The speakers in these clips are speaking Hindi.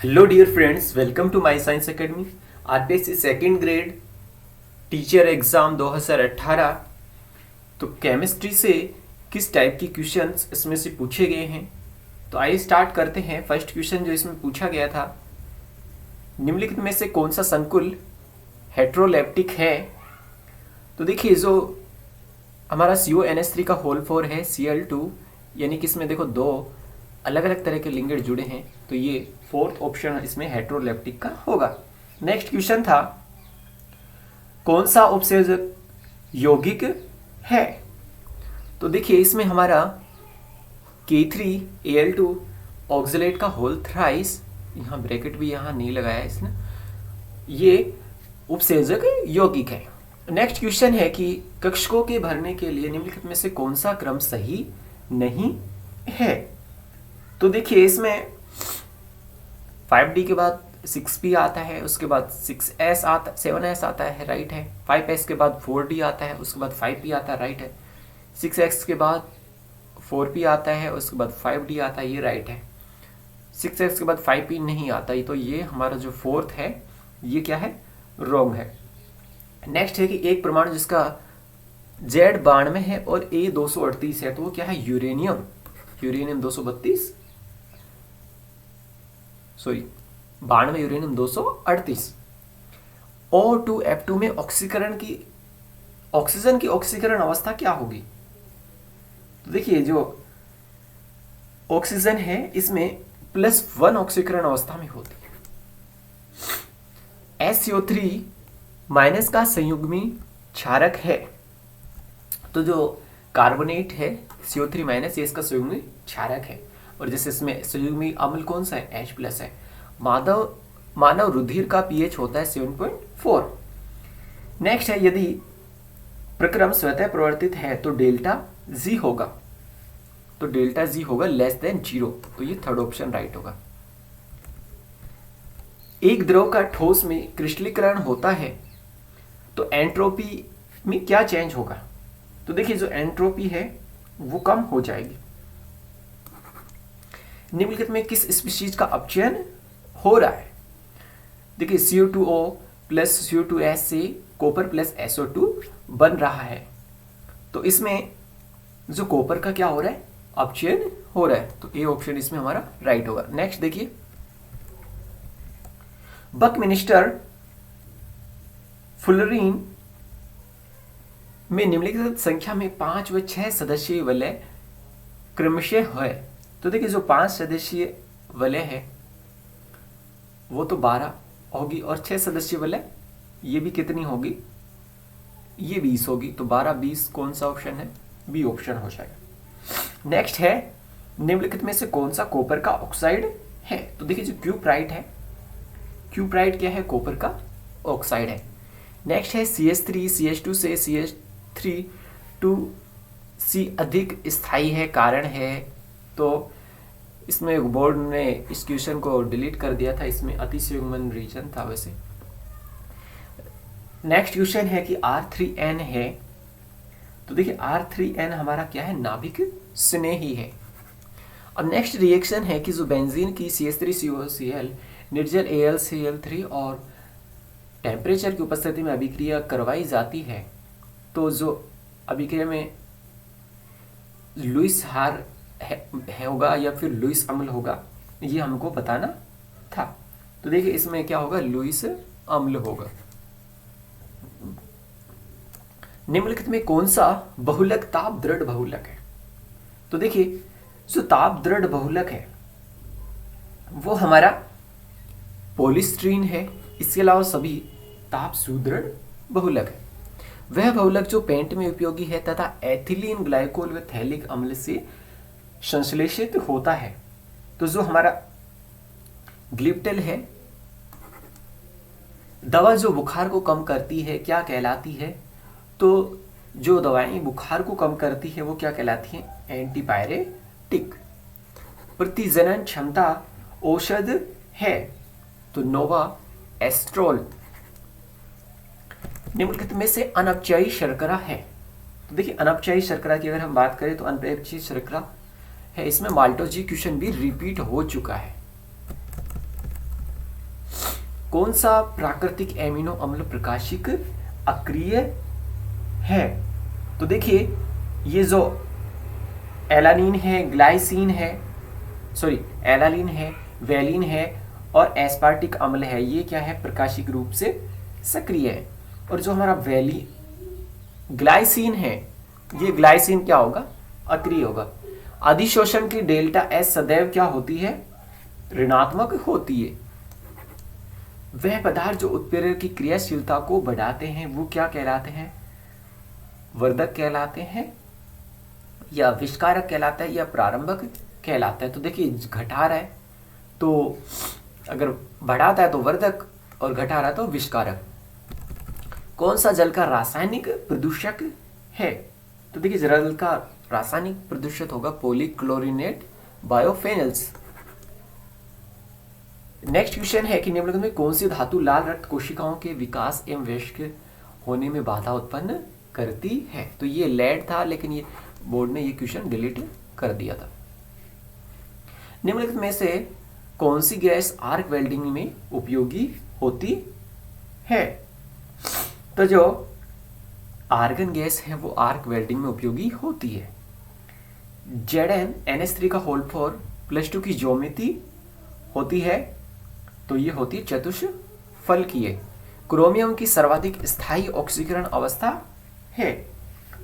Hello dear friends, welcome to my science academy. RPSC second grade teacher exam 2018। तो केमिस्ट्री से किस टाइप के क्वेश्चंस इसमें से पूछे गए हैं, तो आइए स्टार्ट करते हैं। फर्स्ट क्वेश्चन जो इसमें पूछा गया था, निम्नलिखित में से कौन सा संकुल हेट्रोलेप्टिक है। तो देखिए, जो हमारा CONH3 का होल 4 है Cl2, यानी कि इसमें देखो दो अलग अलग तरह के लिंगेड जुड़े हैं, तो ये फोर्थ ऑप्शन इसमें हेट्रोलेप्टिक का होगा। नेक्स्ट क्वेश्चन था, कौन सा उपसर्जक यौगिक है। तो देखिए, इसमें हमारा K3Al2 ऑक्सलेट का होल थ्राइस, यहाँ ब्रैकेट भी यहाँ नहीं लगाया इसने, ये उपसर्जक यौगिक है। नेक्स्ट क्वेश्चन है कि कक्षकों के भरने के लिए निम्नलिखित में से कौन सा क्रम सही नहीं है। तो देखिए, इसमें 5D के बाद 6P आता है, उसके बाद 7S आता है, राइट है। 5S के बाद 4D आता है, उसके बाद 5P आता है, राइट है। 6X के बाद 4P आता है, उसके बाद 5D आता है, ये राइट है। 6X के बाद 5P नहीं आता, तो ये हमारा जो फोर्थ है ये क्या है, रॉन्ग है। नेक्स्ट है कि एक परमाणु जिसका Z 92 है और A 238 है, तो वो क्या है, यूरेनियम 232, सॉरी 92 यूरेनियम 238। O2F2 में ऑक्सीजन की ऑक्सीकरण अवस्था क्या होगी। तो देखिए, जो ऑक्सीजन है इसमें +1 ऑक्सीकरण अवस्था में होती है। SCO3 माइनस का संयुग्मी क्षारक है, तो जो कार्बोनेट है CO3 माइनस, ये इसका संयुग्मी क्षारक है। और जैसे इसमें संयुग्मी अम्ल कौन सा है, H+ है। मानव रुधिर का pH होता है 7.4। नेक्स्ट है, यदि प्रक्रम स्वतः प्रवर्तित है तो डेल्टा G होगा, तो डेल्टा G होगा <0, तो ये थर्ड ऑप्शन राइट होगा। एक द्रव का ठोस में क्रिस्टलीकरण होता है तो एंट्रोपी में क्या चेंज होगा। तो देखिए, जो एंट्रोपी है वो कम हो जाएगी। निम्नलिखित में किस स्पीशीज का अपचयन हो रहा है। देखिए, CO2O प्लस CO2S से कॉपर प्लस SO2 बन रहा है, तो इसमें जो कॉपर का क्या हो रहा है, अपचयन हो रहा है, तो ए ऑप्शन इसमें हमारा राइट होगा। नेक्स्ट देखिए, बकमिनिस्टर फुलरीन में निम्नलिखित संख्या में 5 व 6 सदस्यीय वलय क्रमशः है। तो देखिए, जो 5 सदस्यीय वलय है वो तो 12 होगी, और 6 सदस्यीय वलय ये भी कितनी होगी, ये 20 होगी, तो 12-20 कौन सा ऑप्शन है, बी ऑप्शन हो जाएगा। नेक्स्ट है, निम्नलिखित में से कौन सा कॉपर का ऑक्साइड है। तो देखिए, जो क्यूप्राइट है, क्यूप्राइट क्या है, कॉपर का ऑक्साइड है। नेक्स्ट है, CH3 CH2 से CH3 अधिक स्थायी है, कारण है। तो इसमें बोर्ड ने इस क्वेश्चन को डिलीट कर दिया था, इसमें अतिशयोक्ति रीजन था वैसे। नेक्स्ट क्वेश्चन है कि R3N है, तो देखिए R3N हमारा क्या है, नाभिक स्नेही है। अब नेक्स्ट रिएक्शन है कि जो बेंजीन की CH3COCl निर्जल AlCl3 और टेम्परेचर की उपस्थिति में अभिक्रिया करवाई जाती है, तो जो अभिक्रिया में लुईस हार होगा या फिर लुईस अम्ल होगा, ये हमको बताना था। तो देखिए, इसमें क्या होगा, लुईस अम्ल होगा। निम्नलिखित में कौन सा बहुलक ताप दृढ़ बहुलक है। तो देखिए, जो ताप दृढ़ बहुलक है वो हमारा पॉलीस्टीरीन है। इसके अलावा सभी ताप सुदृढ़ बहुलक है। वह बहुलक जो पेंट में उपयोगी है तथा एथिलीन ग्लाइकोल व थैलिक अम्ल से संश्लेषित होता है। तो जो हमारा ग्लिप्टल है, दवा जो बुखार को कम करती है क्या कहलाती है। तो जो दवाएं बुखार को कम करती है वो क्या कहलाती हैं, एंटीपायरेटिक। प्रतिजनन क्षमता औषध है, तो नोवा एस्ट्रोल। निम्नलिखित में से अनपचयी शर्करा है। तो देखिए, अनपचयी शर्करा की अगर हम बात करें तो अनपचयी शर्करा है, इसमें माल्टोजी क्वेश्चन भी रिपीट हो चुका है। कौन सा प्राकृतिक एमिनो अम्ल प्रकाशिक अक्रिय है? तो देखिए ये जो एलानिन है, ग्लाइसिन है, सॉरी एलानिन है, वेलिन है और एस्पार्टिक अम्ल है, ये क्या है? प्रकाशिक रूप से सक्रिय है। और जो हमारा ग्लाइसिन है, ये ग्लाइसिन क्या होगा? अक्रिय होगा। अधिशोषण की डेल्टा एस सदैव क्या होती है? ऋणात्मक होती है। वह पदार्थ जो उत्प्रेरक की क्रियाशीलता को बढ़ाते हैं वो क्या कहलाते हैं? वर्धक कहलाते हैं, या विष्कारक कहलाता है, या प्रारंभक कहलाता है। तो देखिए घटा रहा है तो अगर बढ़ाता है तो वर्धक और घटा रहा है तो विष्कारक। कौन सा जल का रासायनिक प्रदूषक है? तो देखिए जल का रासायनिक प्रदूषक होगा पॉलीक्लोरिनेट बायोफेनल्स। नेक्स्ट क्वेश्चन है कि निम्नलिखित में कौन सी धातु लाल रक्त कोशिकाओं के विकास एवं वयस्क होने में बाधा उत्पन्न करती है? तो ये लेड था, लेकिन ये बोर्ड ने ये क्वेश्चन डिलीट कर दिया था। निम्नलिखित में से कौन सी गैस आर्क वेल्डिंग में उपयोगी होती है? तो जो आर्गन गैस है वो आर्क वेल्डिंग में उपयोगी होती है। ZnNH3 का होल फॉर +2 की ज्योमेट्री होती है, तो ये होती है चतुष्फलकीय। क्रोमियम की सर्वाधिक स्थायी ऑक्सीकरण अवस्था है,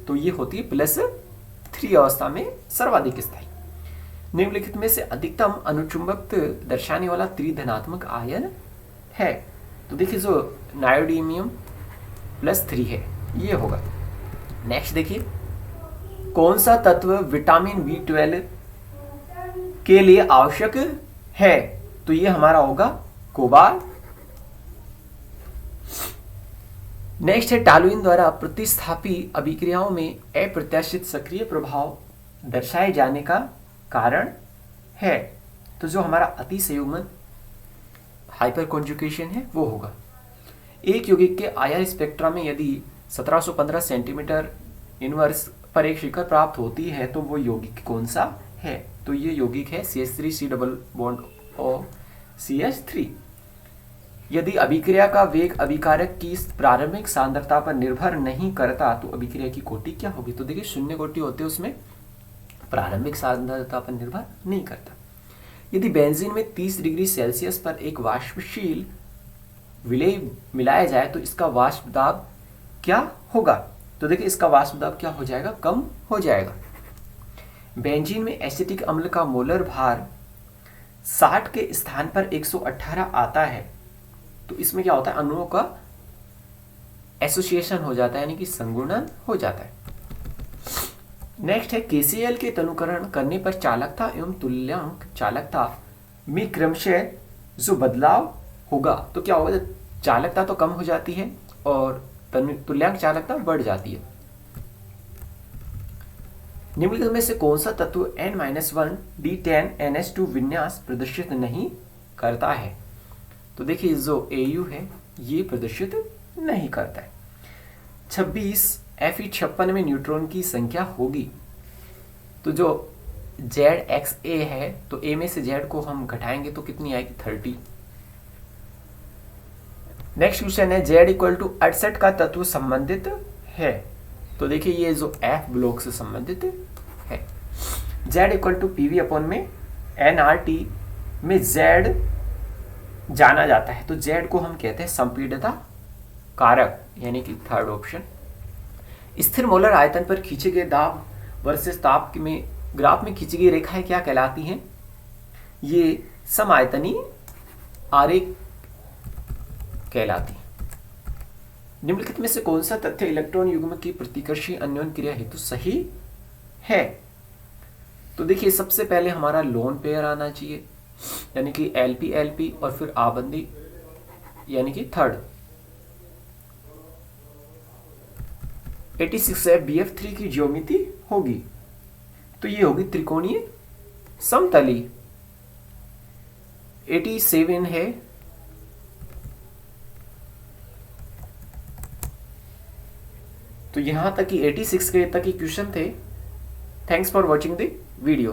तो ये होती है +3 अवस्था में सर्वाधिक स्थायी। निम्नलिखित में से अधिकतम अनुचुंबकत्व दर्शाने वाला त्रिधनात्मक आयन है? तो देखिए जो नायोडीमियम +3 है ये होगा। नेक्स्ट देखिए कौन सा तत्व विटामिन B12 के लिए आवश्यक है? तो ये हमारा होगा कोबाल्ट। नेक्स्ट है टॉलुइन द्वारा प्रतिस्थापी अभिक्रियाओं में अप्रत्याशित सक्रिय प्रभाव दर्शाए जाने का कारण है? तो जो हमारा अतिसंयुग्मन हाइपर कॉन्जुगेशन है वो होगा। एक यौगिक के IR स्पेक्ट्रा में यदि 1715 सेंटीमीटर इनवर्स पर एक शिखर प्राप्त होती है तो वो यौगिक कौन सा है? तो ये यौगिक है CH3COCH3। यदि अभिक्रिया का वेग अभिकारक की प्रारंभिक सांद्रता पर निर्भर नहीं करता तो अभिक्रिया की कोटि क्या होगी? तो देखिए शून्य कोटि होते उसमें प्रारंभिक सांद्रता पर निर्भर नहीं करता। यदि बेंजीन में 30 डिग्री सेल्सियस पर एक वाष्पशील विलेय मिलाया जाए तो इसका वाष्प दाब क्या होगा? तो देखिए इसका वाष्प दाब क्या हो जाएगा? कम हो जाएगा। बेंजीन में एसिटिक अम्ल का मोलर भार 60 के स्थान पर 118 आता है, तो इसमें क्या होता है? अणुओं का एसोसिएशन हो जाता है, यानी कि संगुणन हो जाता है। नेक्स्ट है KCl के तनुकरण करने पर चालकता एवं तुल्यांक चालकता में क्रमशः जो बदलाव होगा तो क्या होगा? चालकता तो कम हो जाती है और तुल्यांक चालकता बढ़ जाती है। निम्नलिखित में से कौन सा तत्व N-1 D10NH2 विन्यास प्रदर्शित नहीं करता है? तो देखिए जो AU है ये प्रदर्शित नहीं करता है। 26 Fe56 में न्यूट्रॉन की संख्या होगी, तो जो ZXA है तो A में से Z को हम घटाएंगे तो कितनी आएगी? 30। नेक्स्ट क्वेश्चन है Z = 68 का तत्व संबंधित है? तो देखिए ये जो F ब्लॉक से संबंधित है। Z = PV/NRT में Z जाना जाता है, तो Z को हम कहते हैं संपीड़ितता कारक, यानी कि थर्ड ऑप्शन। स्थिर मोलर आयतन पर खींचे गए दाब वर्सेस ताप में ग्राफ में खींची गई रेखाएं क्या कहलाती हैं? ये समायतनी आरेख कहलाती है। निम्नलिखित में से कौन सा तथ्य इलेक्ट्रॉन युग्म की प्रतिकर्षी अन्योन क्रिया हेतु सही है? तो देखिए सबसे पहले हमारा लोन पेयर आना चाहिए, यानी कि LP और फिर आबंदी यानी कि थर्ड। 86 है BF3 की ज्योमेट्री होगी, तो ये होगी त्रिकोणीय समतली। 87 है तो यहां तक कि 86 के तक ही क्वेश्चन थे। Thanks for watching the video.